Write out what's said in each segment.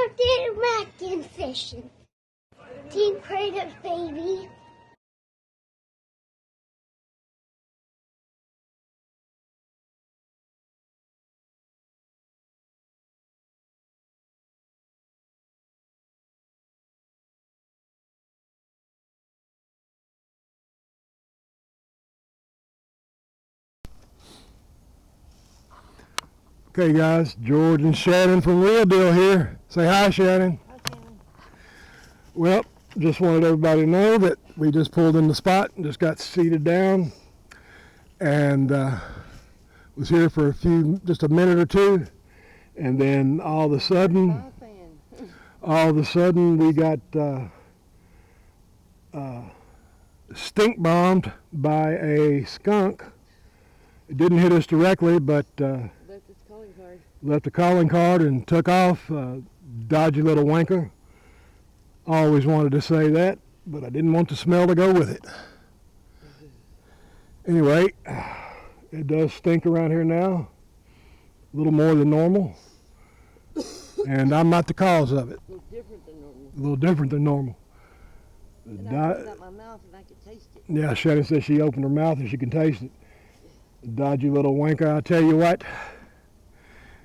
out there magnetfishing. Team Kratos, baby. Okay guys, George and Shannon from Real Deal here. Say hi, Shannon. Hi, Shannon. Well, just wanted everybody to know that we just pulled in the spot and just got seated down and was here for just a minute or two, and then all of a sudden we got stink bombed by a skunk. It didn't hit us directly, but left a calling card and took off. Dodgy little wanker. Always wanted to say that, but I didn't want the smell to go with it. Anyway, it does stink around here now, a little more than normal, and I'm not the cause of it. A little different than normal. A little different than normal. And I opened up my mouth and I could taste it. Yeah, Shannon says she opened her mouth and she can taste it. Dodgy little wanker, I tell you what.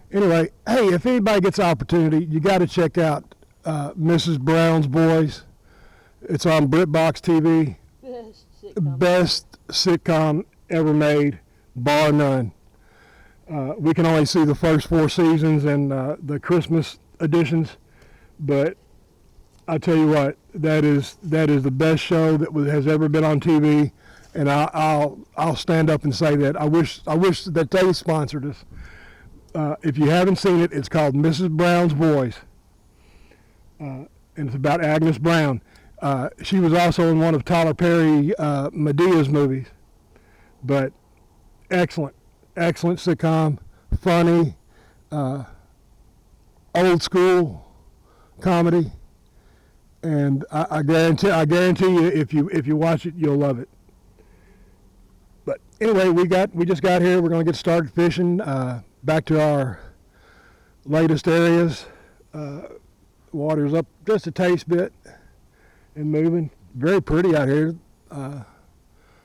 Anyway, hey, if anybody gets the opportunity, you got to check out Mrs. Brown's Boys. It's on BritBox TV. Best sitcom ever made, bar none. We can only see the first 4 seasons and the Christmas editions, but I tell you what, that is the best show that has ever been on TV, and I'll stand up and say that. I wish that they sponsored us. If you haven't seen it, it's called Mrs. Brown's Boys, and it's about Agnes Brown. She was also in one of Tyler Perry Medea's movies, but excellent sitcom, funny, old school comedy, and I guarantee you, if you watch it, you'll love it. But anyway, we just got here. We're going to get started fishing. Back to our latest areas. Water's up just a taste bit and moving. Very pretty out here.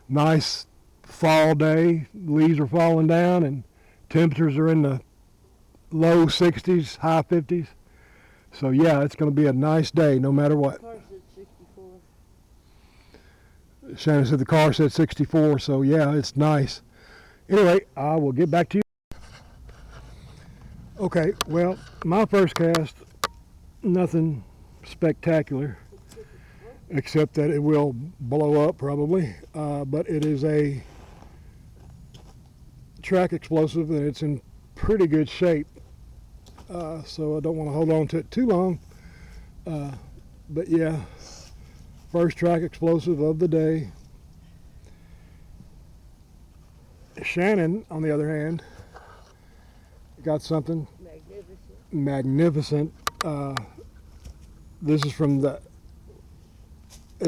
Nice fall day. Leaves are falling down and temperatures are in the low 60s, high 50s. So yeah, it's going to be a nice day no matter what. The car said 64. Shannon said the car said 64, so yeah, it's nice. Anyway, I will get back to you. Okay, well, my first cast, nothing spectacular, except that it will blow up probably, but it is a track explosive and it's in pretty good shape, so I don't want to hold on to it too long, but yeah, first track explosive of the day. Shannon, on the other hand, got something magnificent. This is from it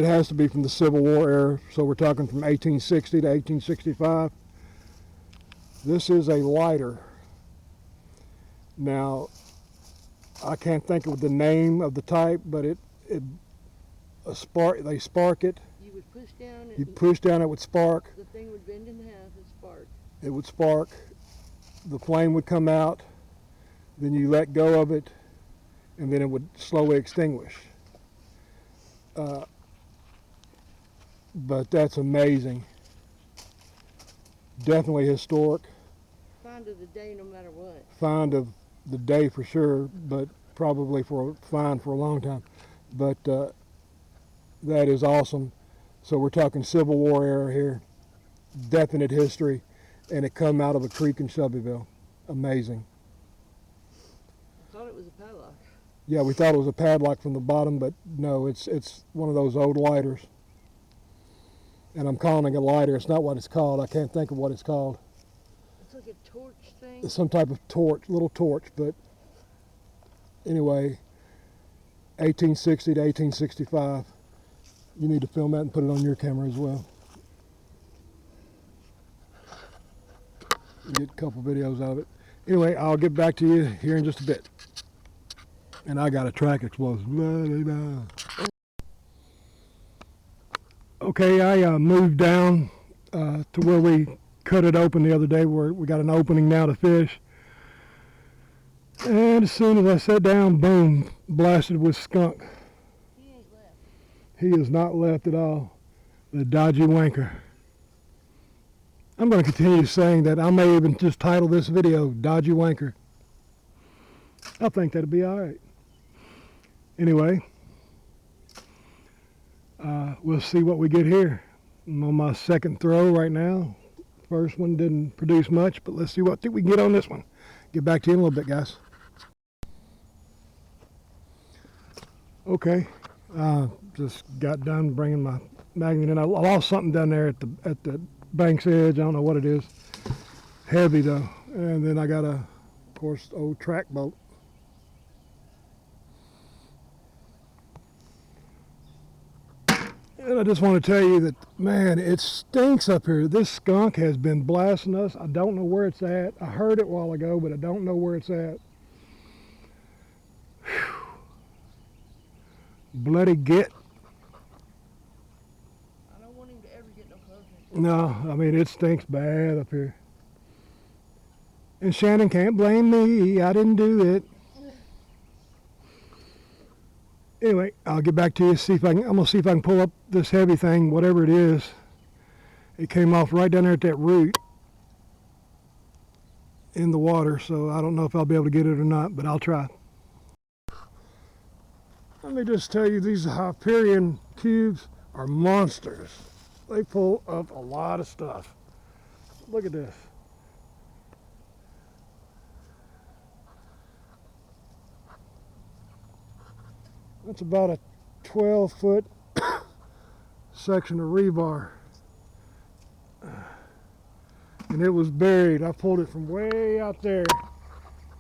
has to be from the Civil War era, so we're talking from 1860 to 1865. This is a lighter. Now, I can't think of the name of the type, but they spark it. You would push down. You push down, it would spark. The thing would bend in half and spark. It would spark. The flame would come out, then you let go of it, and then it would slowly extinguish. But that's amazing. Definitely historic. Find of the day no matter what. Find of the day for sure, but probably find for a long time. But that is awesome. So we're talking Civil War era here, definite history. And it come out of a creek in Shelbyville. Amazing. I thought it was a padlock. Yeah, we thought it was a padlock from the bottom, but no, it's one of those old lighters. And I'm calling it a lighter. It's not what it's called. I can't think of what it's called. It's like a torch thing. It's some type of torch, little torch, but anyway, 1860 to 1865. You need to film that and put it on your camera as well. Get a couple videos of it. Anyway, I'll get back to you here in just a bit. And I got a track explosive. Blah, blah, blah. Okay, I moved down to where we cut it open the other day, where we got an opening now to fish. And as soon as I sat down, boom, blasted with skunk. He ain't left. He is not left at all. The Dodgy wanker. I'm going to continue saying that. I may even just title this video Dodgy Wanker. I think that'd be all right. Anyway, we'll see what we get here. I'm on my second throw right now. First one didn't produce much, but let's see what we can get on this one. Get back to you in a little bit, guys. Okay, just got done bringing my magnet in. I lost something down there at the bank's edge. I don't know what it is. Heavy though. And then I got of course, old track boat. And I just want to tell you that, man, it stinks up here. This skunk has been blasting us. I don't know where it's at. I heard it a while ago, but I don't know where it's at. Whew. Bloody git. I don't want him to ever get no closer. No, I mean, it stinks bad up here. And Shannon can't blame me. I didn't do it. Anyway, I'll get back to you. I'm gonna see if I can pull up this heavy thing, whatever it is. It came off right down there at that root in the water, so I don't know if I'll be able to get it or not, but I'll try. Let me just tell you, these Hyperion cubes are monsters. They pull up a lot of stuff. Look at this. That's about a 12-foot section of rebar. And it was buried. I pulled it from way out there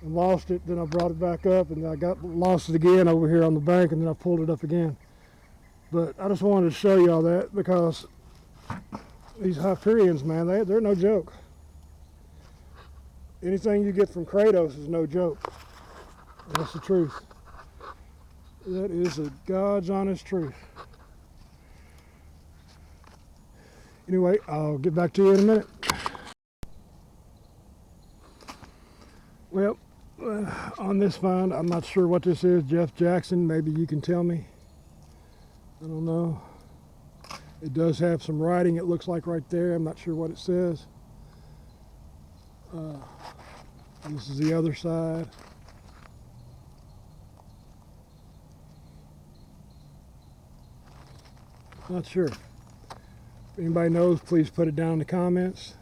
and lost it. Then I brought it back up and I lost it again over here on the bank, and then I pulled it up again. But I just wanted to show y'all that because these Hyperions, man, they're no joke. Anything you get from Kratos is no joke. That's the truth. That is a God's honest truth. Anyway, I'll get back to you in a minute. Well, on this find, I'm not sure what this is. Jeff Jackson, maybe you can tell me. I don't know. It does have some writing, it looks like right there. I'm not sure what it says. This is the other side. Not sure. If anybody knows, please put it down in the comments.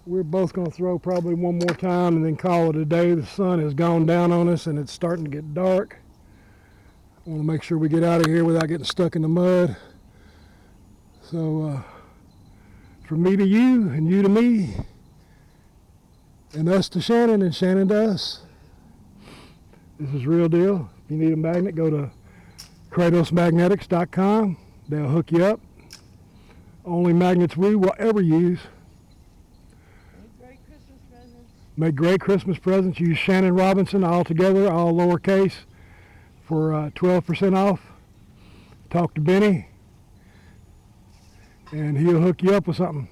We're both going to throw probably one more time and then call it a day. The sun has gone down on us and it's starting to get dark. I want to make sure we get out of here without getting stuck in the mud. So, from me to you, and you to me, and us to Shannon, and Shannon to us, this is real deal. If you need a magnet, go to kratosmagnetics.com. They'll hook you up. Only magnets we will ever use. Make great Christmas presents. Make great Christmas presents. Use Shannon Robinson all together, all lowercase, for 12% off. Talk to Benny and he'll hook you up with something.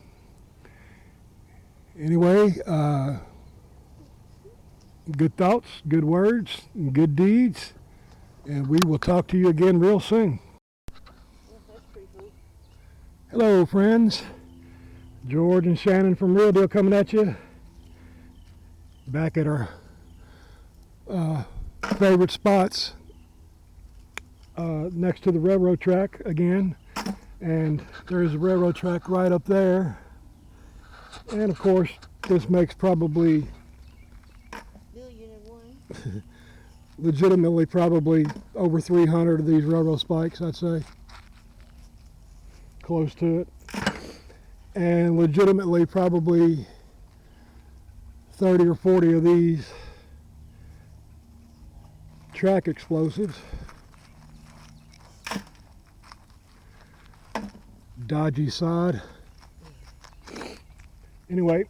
Anyway, good thoughts, good words, and good deeds. And we will talk to you again real soon. That's pretty cool. Hello, friends. George and Shannon from Real Deal coming at you. Back at our favorite spots next to the railroad track again. And there's a railroad track right up there. And of course, this makes probably $1,000,001. legitimately probably over 300 of these railroad spikes, I'd say. Close to it. And legitimately probably 30 or 40 of these track explosives. Dodgy side. Anyway,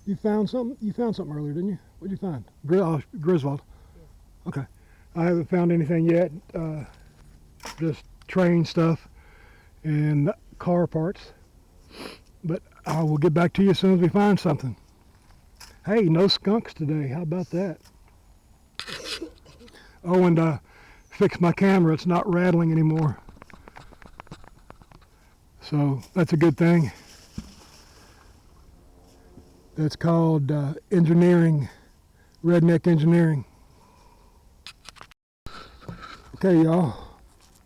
You found something? You found something earlier, didn't you? What'd you find? Griswold. Yeah. Okay. I haven't found anything yet. Just train stuff and car parts. But I will get back to you as soon as we find something. Hey, no skunks today. How about that? Oh, and fix my camera. It's not rattling anymore. So that's a good thing. That's called engineering, redneck engineering. Okay, y'all.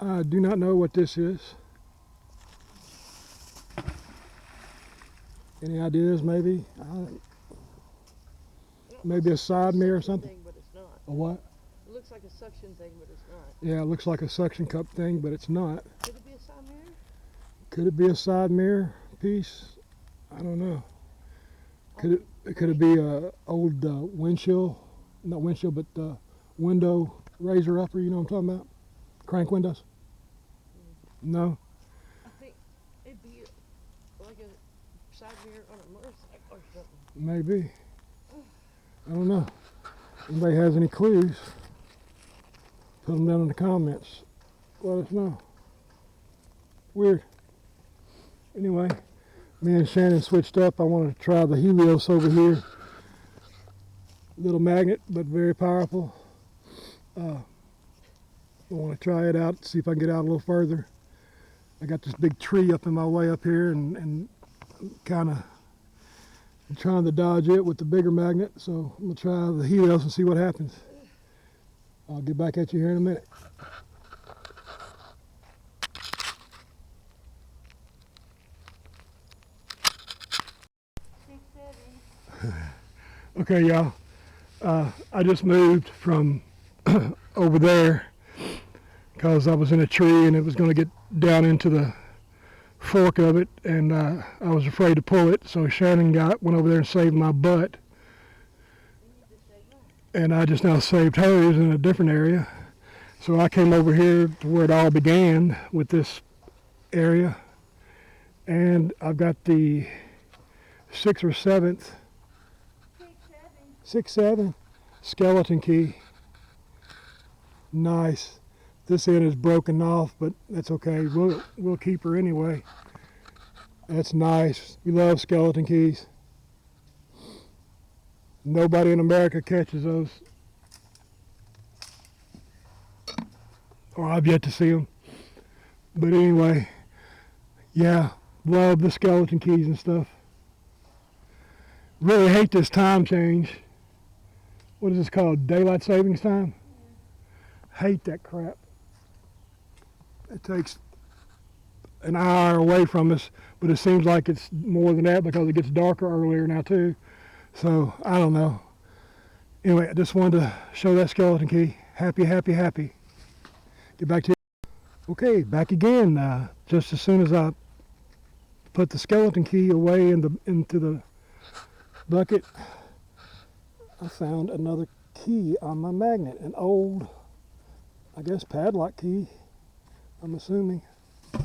I do not know what this is. Any ideas, maybe? Maybe a side mirror or something? Thing, but it's not. A what? It looks like a suction thing, but it's not. Yeah, it looks like a suction cup thing, but it's not. Could it be a side mirror? Could it be a side mirror piece? I don't know. Could it be a old windshield? Not windshield, but window raiser upper. You know what I'm talking about? Crank windows. No. I think it'd be like a side mirror on a motorcycle or something. Maybe. I don't know. Anybody has any clues? Put them down in the comments. Let us know. Weird. Anyway, me and Shannon switched up. I wanted to try the Helios over here. Little magnet, but very powerful. I want to try it out, see if I can get out a little further. I got this big tree up in my way up here and kind of trying to dodge it with the bigger magnet. So I'm going to try the Helios and see what happens. I'll get back at you here in a minute. Okay, y'all. I just moved from over there because I was in a tree and it was going to get down into the fork of it, and I was afraid to pull it. So Shannon went over there and saved my butt, and I just now saved hers in a different area. So I came over here to where it all began with this area, and I've got the 6th or 7th. 6-7 skeleton key. Nice. This end is broken off, but that's okay. We'll keep her anyway. That's nice. We love skeleton keys. Nobody in America catches those, or I've yet to see them. But anyway, yeah, love the skeleton keys and stuff. Really hate this time change. What is this called? Daylight savings time? Hate that crap. It takes an hour away from us, but it seems like it's more than that because it gets darker earlier now too. So I don't know. Anyway, I just wanted to show that skeleton key. Happy, happy, happy. Get back to you. Okay, back again. Just as soon as I put the skeleton key away into the bucket, I found another key on my magnet, an old, I guess, padlock key, I'm assuming. I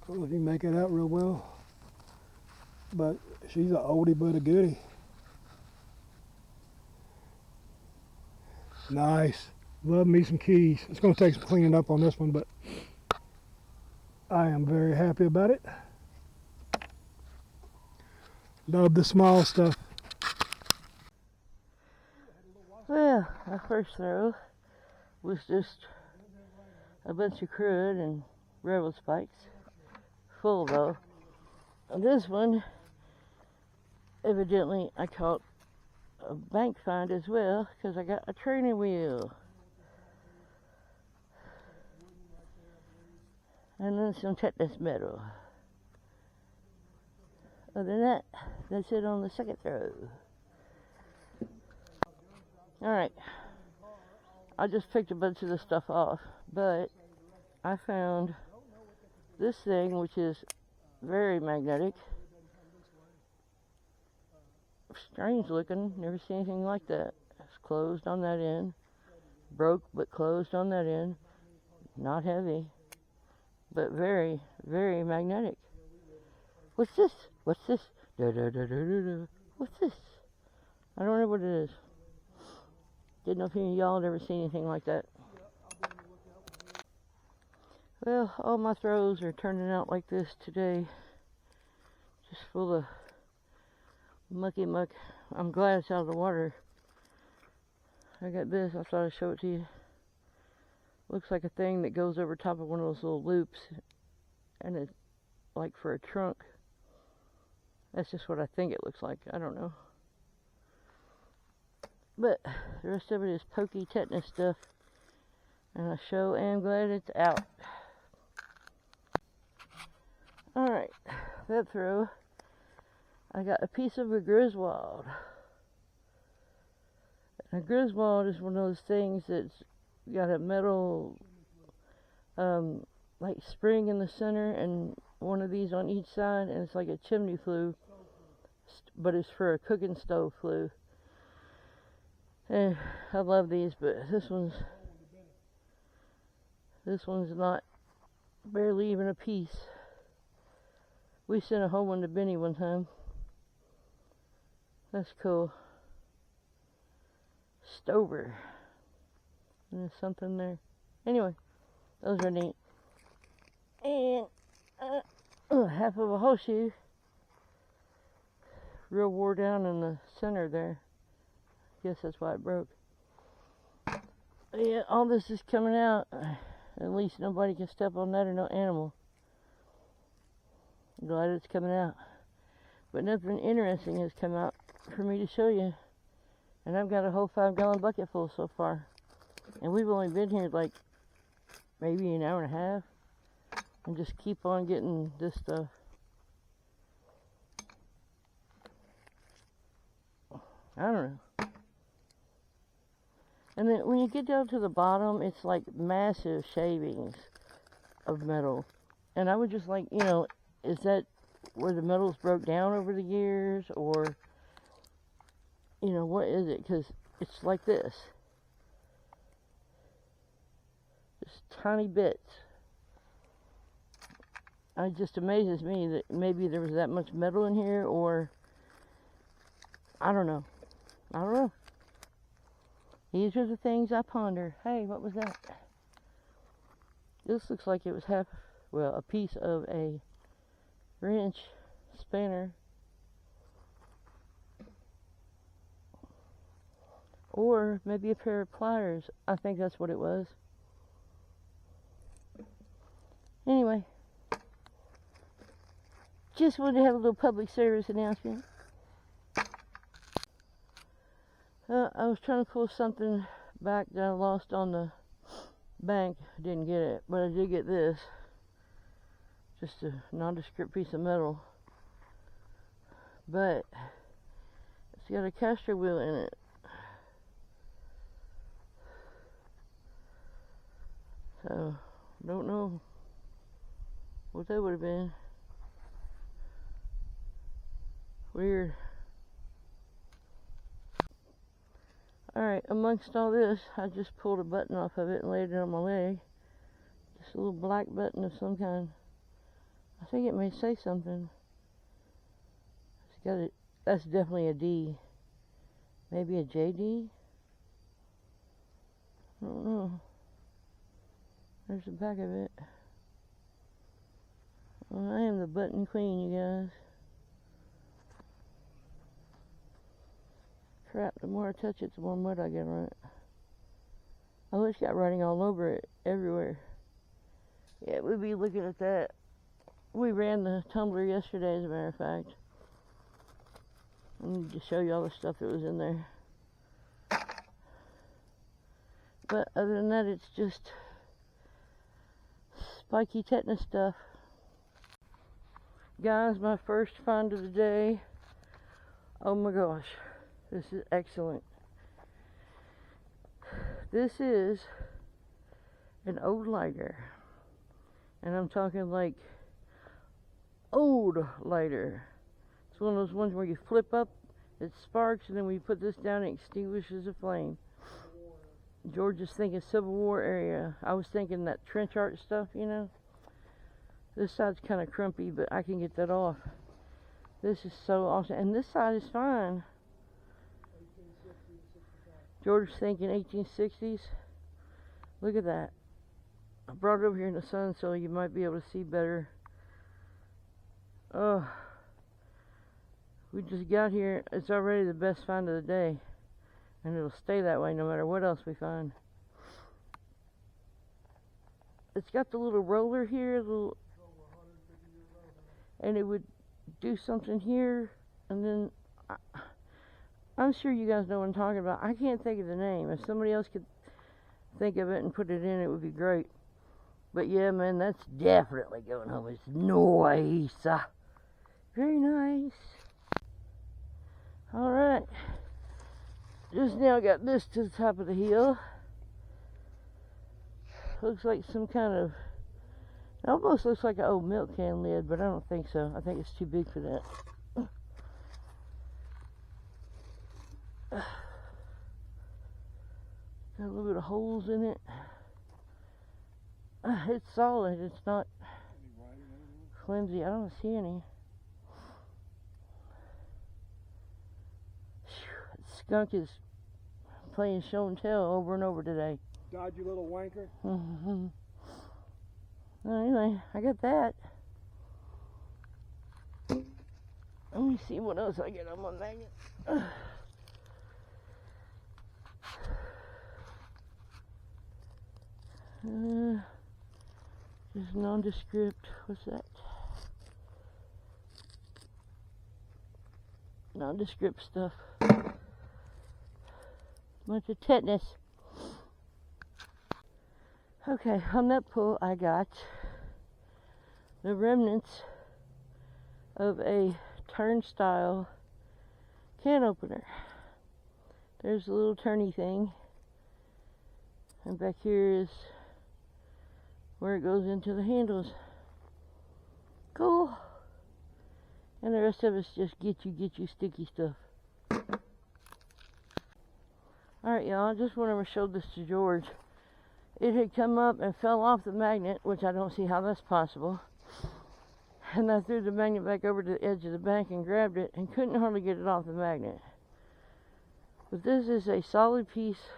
don't know if you can make it out real well, but she's an oldie but a goodie. Nice. Love me some keys. It's going to take some cleaning up on this one, but I am very happy about it. Love the small stuff. Well, my first throw was just a bunch of crud and rebel spikes. Full though. And this one, evidently I caught a bank find as well because I got a training wheel. And then some tetanus metal. Other than that, that's it on the second throw. Alright, I just picked a bunch of this stuff off, but I found this thing, which is very magnetic. Strange looking, never seen anything like that. It's closed on that end, broke but closed on that end. Not heavy, but very, very magnetic. What's this? What's this? What's this? I don't know what it is. Didn't know if any of y'all had ever seen anything like that. Well, all my throws are turning out like this today. Just full of mucky muck. I'm glad it's out of the water. I got this. I thought I'd show it to you. Looks like a thing that goes over top of one of those little loops. And it's like for a trunk. That's just what I think it looks like. I don't know. But the rest of it is pokey tetanus stuff. And I sure am glad it's out. Alright, that throw. I got a piece of a Griswold. A Griswold is one of those things that's got a metal like spring in the center and one of these on each side, and it's like a chimney flue, but it's for a cooking stove flue. And I love these, but this one's not barely even a piece. We sent a whole one to Benny one time. That's cool. Stover. And there's something there. Anyway, those are neat. And half of a horseshoe. Real wore down in the center there. Guess that's why it broke. But yeah, all this is coming out. At least nobody can step on that or no animal. I'm glad it's coming out. But nothing interesting has come out for me to show you. And I've got a whole 5-gallon bucket full so far. And we've only been here like maybe an hour and a half. And just keep on getting this stuff. I don't know. And then when you get down to the bottom, it's like massive shavings of metal. And I would just like, you know, is that where the metals broke down over the years? Or, you know, what is it? Because it's like this. Just tiny bits. It just amazes me that maybe there was that much metal in here, or I don't know. I don't know. These are the things I ponder. Hey, what was that? This looks like it was a piece of a wrench spanner. Or maybe a pair of pliers. I think that's what it was. Anyway. Just wanted to have a little public service announcement. I was trying to pull something back that I lost on the bank. Didn't get it, but I did get this. Just a nondescript piece of metal. But it's got a caster wheel in it. So, don't know what that would have been. Weird. Alright, amongst all this, I just pulled a button off of it and laid it on my leg. Just a little black button of some kind. I think it may say something. It's got a, that's definitely a D. Maybe a JD? I don't know. There's the back of it. Well, I am the button queen, you guys. Crap, the more I touch it, the more mud I get on it. Oh, it's got writing all over it, everywhere. Yeah, we'll be looking at that. We ran the tumbler yesterday, as a matter of fact. I need to show you all the stuff that was in there. But other than that, it's just spiky tetanus stuff. Guys, my first find of the day. Oh my gosh. This is excellent. This is an old lighter. And I'm talking like old lighter. It's one of those ones where you flip up, it sparks, and then when you put this down, it extinguishes the flame. George is thinking Civil War area. I was thinking that trench art stuff, you know. This side's kind of crumpy, but I can get that off. This is so awesome. And this side is fine. George's thinking 1860s. Look at that. I brought it over here in the sun so you might be able to see better. Oh, we just got here. It's already the best find of the day. And it'll stay that way no matter what else we find. It's got the little roller here, and it would do something here, and then I'm sure you guys know what I'm talking about. I can't think of the name. If somebody else could think of it and put it in, it would be great. But yeah, man, that's definitely going home. It's nice. Very nice. Alright. Just now got this to the top of the hill. Looks like some kind of... It almost looks like an old milk can lid, but I don't think so. I think it's too big for that. Got a little bit of holes in it. It's solid. It's not flimsy. I don't see any. That skunk is playing show and tell over and over today. Dodgy little wanker. Mm-hmm. Well, anyway, I got that. Let me see what else I get on my magnet. Just nondescript. What's that? Nondescript stuff. Bunch of tetanus. Okay, on that pull I got the remnants of a turnstile can opener. There's a little turny thing, and back here is where it goes into the handles. Cool. And the rest of it's just get you sticky stuff. Alright, y'all, I just whenever I showed this to George, it had come up and fell off the magnet, which I don't see how that's possible. And I threw the magnet back over to the edge of the bank and grabbed it and couldn't hardly get it off the magnet. But this is a solid piece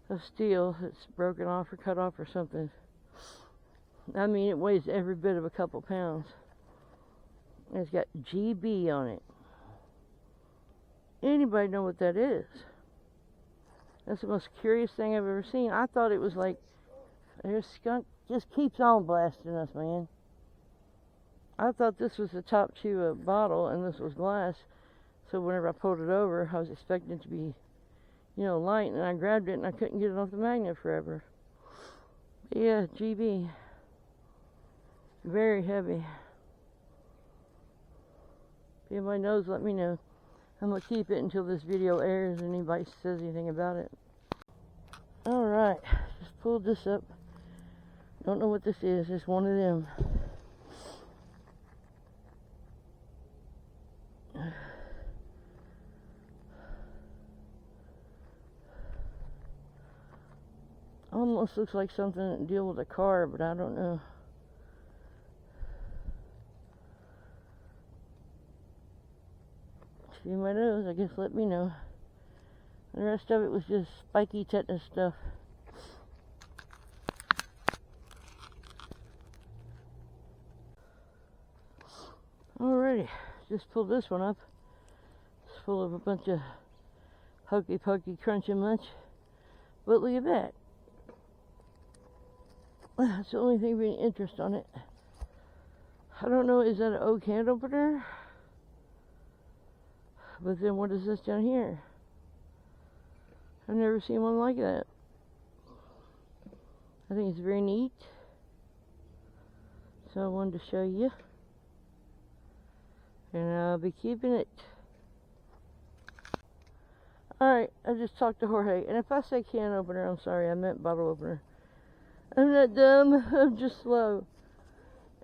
of steel that's broken off or cut off or something. I mean, it weighs every bit of a couple pounds. And it's got GB on it. Anybody know what that is? That's the most curious thing I've ever seen. I thought it was like, there's skunk just keeps on blasting us, man. I thought this was the top to a bottle and this was glass. So whenever I pulled it over, I was expecting it to be, you know, light, and I grabbed it and I couldn't get it off the magnet forever. But yeah, GB. Very heavy. If anybody knows, let me know. I'm going to keep it until this video airs and anybody says anything about it. Alright, just pulled this up. Don't know what this is. It's one of them. Almost looks like something to deal with a car, but I don't know. See my nose, I guess let me know. The rest of it was just spiky tetanus stuff. Alrighty, just pulled this one up. It's full of a bunch of hokey pokey crunchy munch. But look at that. That's the only thing of any interest on it. I don't know, is that an oak can opener? But then what is this down here? I've never seen one like that. I think it's very neat. So I wanted to show you. And I'll be keeping it. Alright, I just talked to Jorge. And if I say can opener, I'm sorry, I meant bottle opener. I'm not dumb, I'm just slow.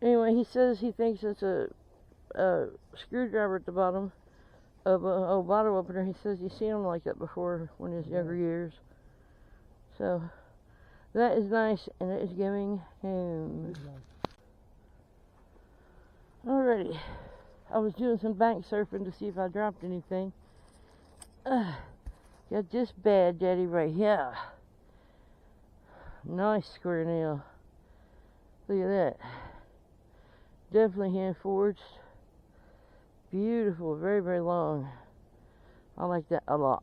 Anyway, he says he thinks it's a screwdriver at the bottom of a bottle opener. He says he's seen them like that before when in his younger years. So, that is nice, and it is going home. Alrighty. I was doing some bank surfing to see if I dropped anything. Got this bad daddy right here. Nice square nail. Look at that. Definitely hand forged. Beautiful, very, very long. I like that a lot.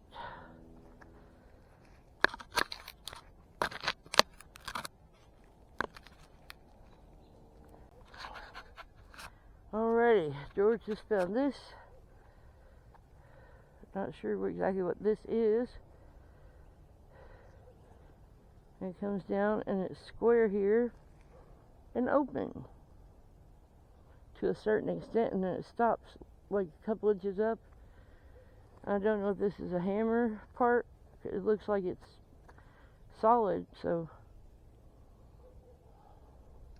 Alrighty, George just found this. Not sure exactly what this is. And it comes down and it's square here and open to a certain extent, and then it stops like a couple inches up. I don't know if this is a hammer part. It looks like it's solid, so.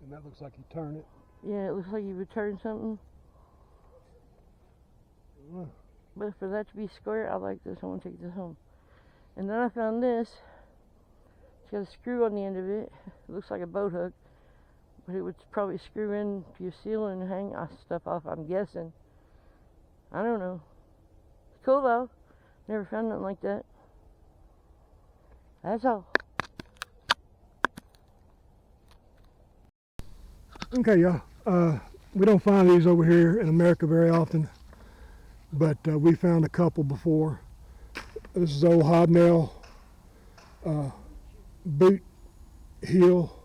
And that looks like you turn it. Yeah, it looks like you would turn something. But for that to be square, I like this. I want to take this home. And then I found this. It's got a screw on the end of it. It looks like a boat hook, but it would probably screw in your ceiling and hang stuff off, I'm guessing. I don't know. It's cool though. Never found nothing like that. That's all. Okay, y'all. We don't find these over here in America very often, but we found a couple before. This is old hobnail boot heel.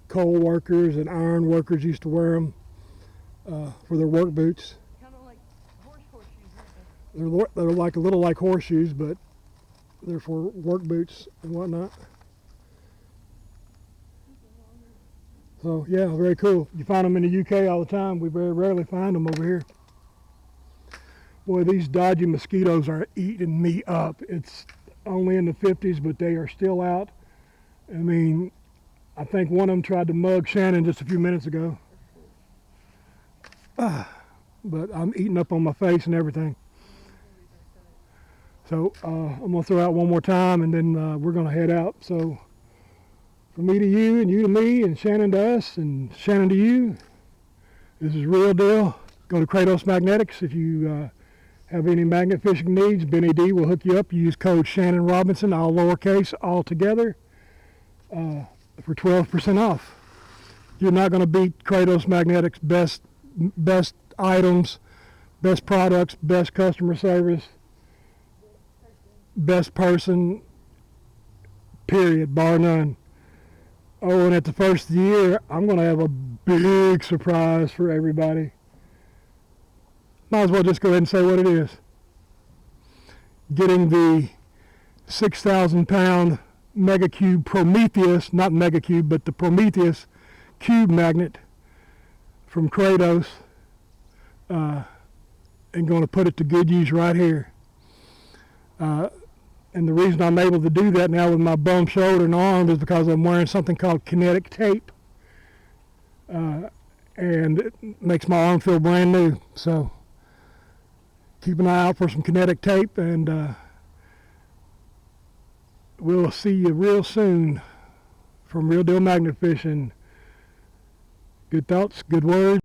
Coal workers and iron workers used to wear them for their work boots. Kind of like horseshoes, aren't They're like a little like horseshoes, but they're for work boots and whatnot. So yeah, very cool. You find them in the UK all the time. We very rarely find them over here. Boy, these dodgy mosquitoes are eating me up. It's only in the 50s, but they are still out. I mean, I think one of them tried to mug Shannon just a few minutes ago. But I'm eating up on my face and everything. So I'm going to throw out one more time, and then we're going to head out. So from me to you, and you to me, and Shannon to us, and Shannon to you, this is Real Deal. Go to Kratos Magnetics if you have any magnet fishing needs. Benny D will hook you up. Use code Shannon Robinson, all lowercase, all together, for 12% off. You're not going to beat Kratos Magnetics' best items, best products, best customer service, best person, period, bar none. Oh, and at the first of the year, I'm going to have a big surprise for everybody. Might as well just go ahead and say what it is. Getting the 6,000 pound Mega Cube Prometheus, not Mega Cube, but the Prometheus cube magnet from Kratos, and going to put it to good use right here. And the reason I'm able to do that now with my bum shoulder and arm is because I'm wearing something called kinetic tape, and it makes my arm feel brand new. So keep an eye out for some kinetic tape, and we'll see you real soon from Real Deal Magnet Fishing. Good thoughts, good words.